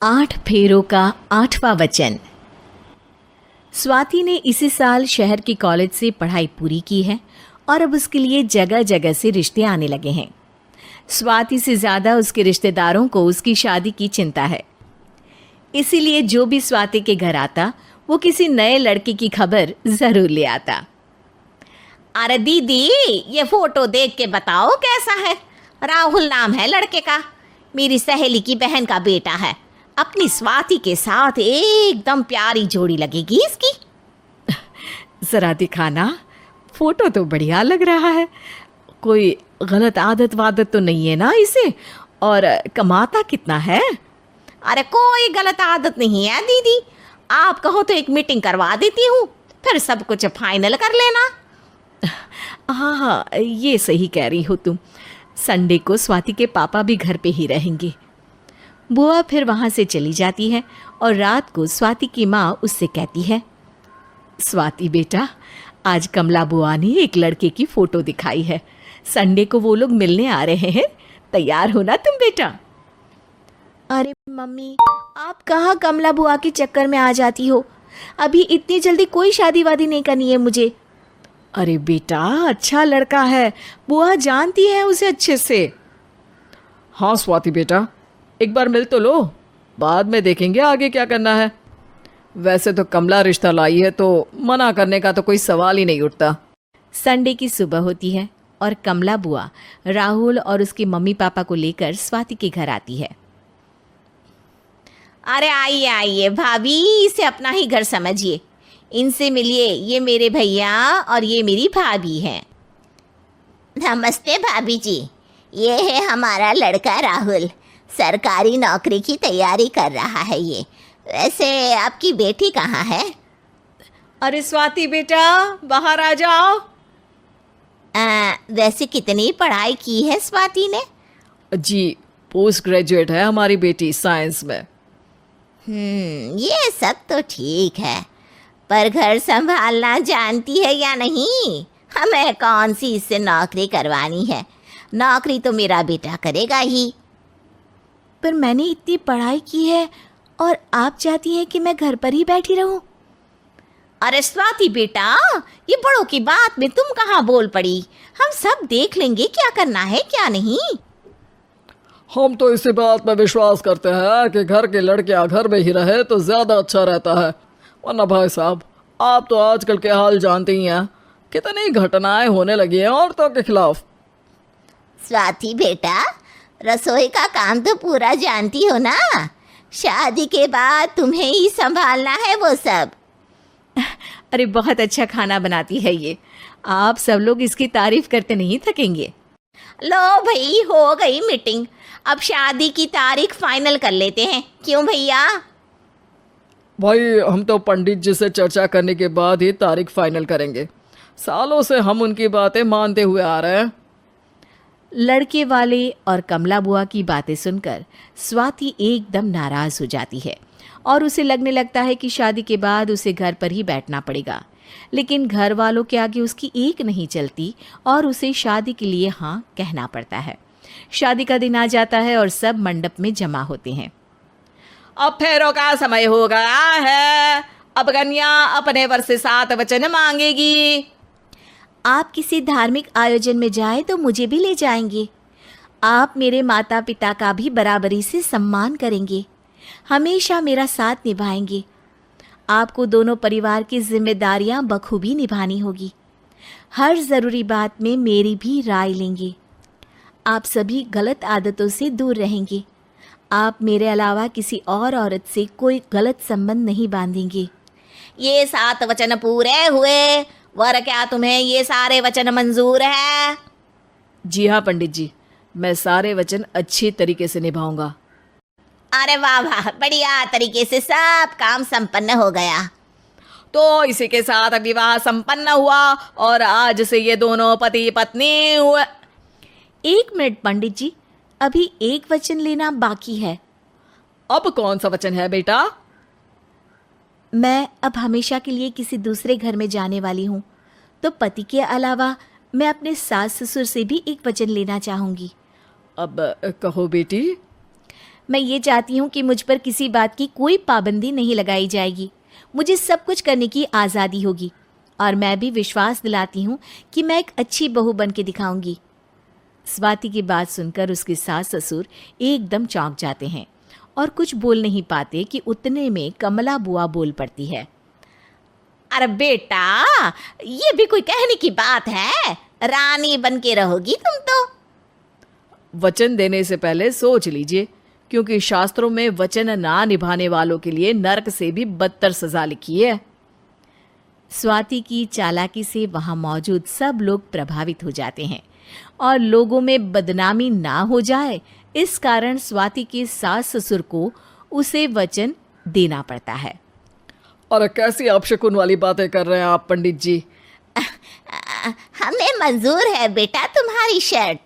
8 फेरों का 8वां वचन। स्वाति ने इसी साल शहर के कॉलेज से पढ़ाई पूरी की है और अब उसके लिए जगह जगह से रिश्ते आने लगे हैं। स्वाति से ज़्यादा उसके रिश्तेदारों को उसकी शादी की चिंता है, इसीलिए जो भी स्वाति के घर आता वो किसी नए लड़के की खबर ज़रूर ले आता। अरे दीदी, ये फोटो देख के बताओ कैसा है। राहुल नाम है लड़के का, मेरी सहेली की बहन का बेटा है। अपनी स्वाति के साथ एकदम प्यारी जोड़ी लगेगी इसकी। ज़रा दिखाना, फोटो तो बढ़िया लग रहा है। कोई गलत आदत वादत तो नहीं है ना इसे? और कमाता कितना है? अरे कोई गलत आदत नहीं है दीदी, आप कहो तो एक मीटिंग करवा देती हूँ, फिर सब कुछ फाइनल कर लेना। हाँ हाँ, ये सही कह रही हो तुम। संडे को स्वाति के पापा भी घर पे ही रहेंगे। बुआ फिर वहाँ से चली जाती है और रात को स्वाति की माँ उससे कहती है, स्वाति बेटा, आज कमला बुआ ने एक लड़के की फ़ोटो दिखाई है। संडे को वो लोग मिलने आ रहे हैं, तैयार हो ना तुम बेटा। अरे मम्मी, आप कहाँ कमला बुआ के चक्कर में आ जाती हो? अभी इतनी जल्दी कोई शादी वादी नहीं करनी है मुझे। अरे बेटा, अच्छा लड़का है, बुआ जानती है उसे अच्छे से। हाँ स्वाति बेटा, एक बार मिल तो लो, बाद में देखेंगे आगे क्या करना है। वैसे तो कमला रिश्ता लाई है तो मना करने का तो कोई सवाल ही नहीं उठता। संडे की सुबह होती है और कमला बुआ राहुल और उसके मम्मी पापा को लेकर स्वाति के घर आती है। अरे आइए आइए भाभी, इसे अपना ही घर समझिए। इनसे मिलिए, ये मेरे भैया और ये मेरी भाभी हैं। नमस्ते भाभी जी, ये है हमारा लड़का राहुल, सरकारी नौकरी की तैयारी कर रहा है ये। वैसे आपकी बेटी कहाँ है? अरे स्वाति बेटा, बाहर आ जाओ। वैसे कितनी पढ़ाई की है स्वाति ने? जी, पोस्ट ग्रेजुएट है हमारी बेटी साइंस में। ये सब तो ठीक है, पर घर संभालना जानती है या नहीं? हमें कौन सी इससे नौकरी करवानी है, नौकरी तो मेरा बेटा करेगा ही। पर मैंने इतनी पढ़ाई की है और आप चाहती हैं कि मैं घर पर ही बैठी रहूं? अरे स्वाति बेटा, ये बड़ों की बात में तुम कहाँ बोल पड़ी? हम सब देख लेंगे क्या करना है क्या नहीं। हम तो इसी बात पर विश्वास करते हैं कि घर के लड़कियां घर में ही रहे तो ज़्यादा अच्छा रहता है। वरना भाई साहब, आप तो आजकल के हाल जानते ही हैं, कितनी घटनाएं होने लगी हैं औरतों के खिलाफ। स्वाति बेटा, रसोई का काम तो पूरा जानती हो ना? शादी के बाद तुम्हें ही संभालना है वो सब। अरे बहुत अच्छा खाना बनाती है ये, आप सब लोग इसकी तारीफ करते नहीं थकेंगे। लो भाई, हो गई मीटिंग, अब शादी की तारीख फाइनल कर लेते हैं, क्यों भैया? भाई, हम तो पंडित जी से चर्चा करने के बाद ही तारीख फाइनल करेंगे। सालों से हम उनकी बातें मानते हुए आ रहे हैं। लड़के वाले और कमला बुआ की बातें सुनकर स्वाति एकदम नाराज़ हो जाती है और उसे लगने लगता है कि शादी के बाद उसे घर पर ही बैठना पड़ेगा। लेकिन घर वालों के आगे उसकी एक नहीं चलती और उसे शादी के लिए हाँ कहना पड़ता है। शादी का दिन आ जाता है और सब मंडप में जमा होते हैं। अब फेरों का समय हो गया है, अब कन्या अपने वर से 7 वचन मांगेगी। आप किसी धार्मिक आयोजन में जाए तो मुझे भी ले जाएंगे। आप मेरे माता पिता का भी बराबरी से सम्मान करेंगे, हमेशा मेरा साथ निभाएंगे। आपको दोनों परिवार की जिम्मेदारियां बखूबी निभानी होगी। हर ज़रूरी बात में मेरी भी राय लेंगे। आप सभी गलत आदतों से दूर रहेंगे। आप मेरे अलावा किसी और औरत से कोई गलत संबंध नहीं बांधेंगे। ये 7 वचन पूरे हुए, वर क्या तुम्हें ये सारे वचन मंजूर है? जी हाँ पंडित जी, मैं सारे वचन अच्छी तरीके से निभाऊंगा। अरे वाह वाह, बढ़िया तरीके से सब काम संपन्न हो गया। तो इसी के साथ विवाह संपन्न हुआ और आज से ये दोनों पति पत्नी हुए। 1 मिनट पंडित जी, अभी एक वचन लेना बाकी है। अब कौन सा वचन है बेटा? मैं अब हमेशा के लिए किसी दूसरे घर में जाने वाली हूँ, तो पति के अलावा मैं अपने सास ससुर से भी एक वचन लेना चाहूँगी। अब कहो बेटी। मैं ये चाहती हूँ कि मुझ पर किसी बात की कोई पाबंदी नहीं लगाई जाएगी। मुझे सब कुछ करने की आज़ादी होगी और मैं भी विश्वास दिलाती हूँ कि मैं एक अच्छी बहू बन के दिखाऊंगी। स्वाति की बात सुनकर उसके सास ससुर एकदम चौंक जाते हैं और कुछ बोल नहीं पाते कि उतने में कमला बुआ बोल पड़ती है। अरे बेटा, ये भी कोई कहने की बात है? रानी बन के रहोगी तुम तो। वचन देने से पहले सोच लीजिए, क्योंकि शास्त्रों में वचन ना निभाने वालों के लिए नरक से भी बदतर सजा लिखी है। स्वाति की चालाकी से वहां मौजूद सब लोग प्रभावित हो जाते हैं और लोगों में बदनामी ना हो जाए, इस कारण स्वाति के सास ससुर को उसे वचन देना पड़ता है। और कैसी अपशकुन वाली बातें कर रहे हैं आप पंडित जी? हमें मंजूर है बेटा तुम्हारी शर्त।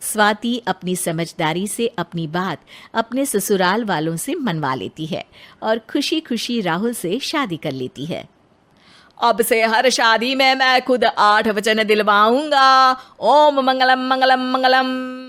स्वाति अपनी समझदारी से अपनी बात अपने ससुराल वालों से मनवा लेती है और खुशी खुशी राहुल से शादी कर लेती है। अब से हर शादी में मैं खुद 8 वचन दिलवाऊंगा। ओम मंगलम मंगलम मंगलम।